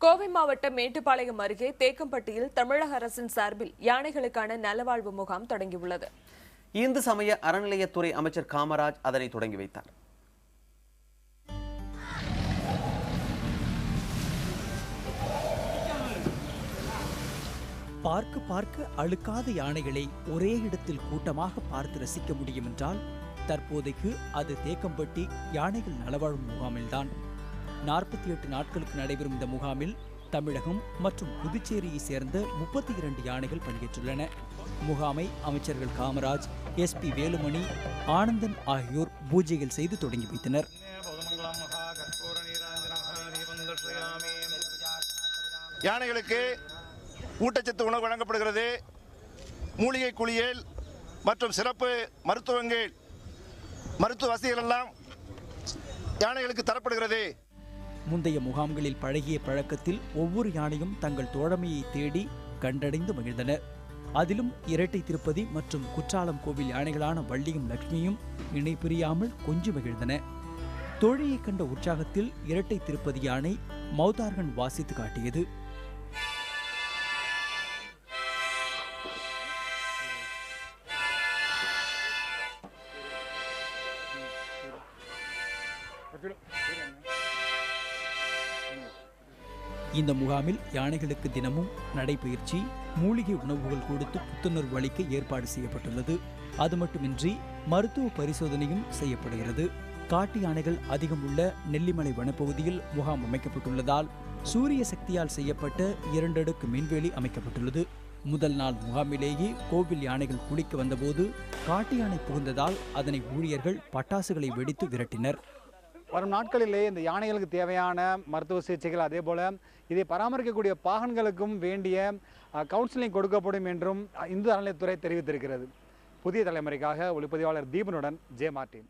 கோவை மாவட்டம் மேட்டுப்பாளையம் அருகே தேக்கம்பட்டியில் தமிழக அரசின் சார்பில் யானைகளுக்கான நலவாழ்வு முகாம் தொடங்கியுள்ளது. இந்து சமய அறநிலையத்துறை அமைச்சர் காமராஜ் அதனை தொடங்கி வைத்தார். பார்க்க பார்க்க அழுக்காத யானைகளை ஒரே இடத்தில் கூட்டமாக பார்த்து ரசிக்க முடியும் என்றால் தற்போதைக்கு அது தேக்கம்பட்டி யானைகள் நலவாழ்வு முகாமில்தான். 48 நாட்களுக்கு நடைபெறும் இந்த முகாமில் தமிழகம் மற்றும் புதுச்சேரியை சேர்ந்த 32 யானைகள் பங்கேற்றுள்ளன. முகாமை அமைச்சர்கள் காமராஜ், SP வேலுமணி, ஆனந்தன் ஆகியோர் பூஜைகள் செய்து தொடங்கி வைத்தனர். யானைகளுக்கு ஊட்டச்சத்து உணவு வழங்கப்படுகிறது. மூலிகை குளியல் மற்றும் சிறப்பு மருத்துவ வசதிகள் எல்லாம் யானைகளுக்கு தரப்படுகிறது. முந்தைய முகாம்களில் பழகிய பழக்கத்தில் ஒவ்வொரு யானையும் தங்கள் தோழமையை தேடி கண்டடைந்து மகிழ்ந்தனர். அதிலும் இரட்டை திருப்பதி மற்றும் குற்றாலம் கோவில் யானைகளான வள்ளியும் லட்சுமியும் இணை பிரியாமல் கொஞ்சி மகிழ்ந்தன. தோழியை கண்ட உற்சாகத்தில் இரட்டை திருப்பதி யானை மௌதார்கன் வாசித்து காட்டியது. இந்த முகாமில் யானைகளுக்கு தினமும் நடைபயிற்சி, மூலிகை உணவுகள் கொடுத்து புத்துணர்வு அளிக்க ஏற்பாடு செய்யப்பட்டுள்ளது. அது மட்டுமின்றி மருத்துவ பரிசோதனையும் செய்யப்படுகிறது. காட்டு யானைகள் அதிகம் உள்ள நெல்லிமலை வனப்பகுதியில் முகாம் அமைக்கப்பட்டுள்ளதால் சூரிய சக்தியால் செய்யப்பட்ட 2 அடுக்கு மின்வேலி அமைக்கப்பட்டுள்ளது. முதல் நாள் முகாமிலேயே கோவில் யானைகள் குளிக்க வந்தபோது காட்டு யானை புகுந்ததால் அதனை ஊழியர்கள் பட்டாசுகளை வெடித்து விரட்டினர். வரும் நாட்களிலே இந்த யானைகளுக்கு தேவையான மருத்துவ சிகிச்சைகள், அதே போல இதை பராமரிக்கக்கூடிய பாகன்களுக்கும் வேண்டிய கவுன்சிலிங் கொடுக்கப்படும் என்றும் இந்து அறநிலையத்துறை தெரிவித்திருக்கிறது. புதிய தலைமுறைக்காக ஒளிப்பதிவாளர் தீபனுடன் ஜே மார்ட்டின்.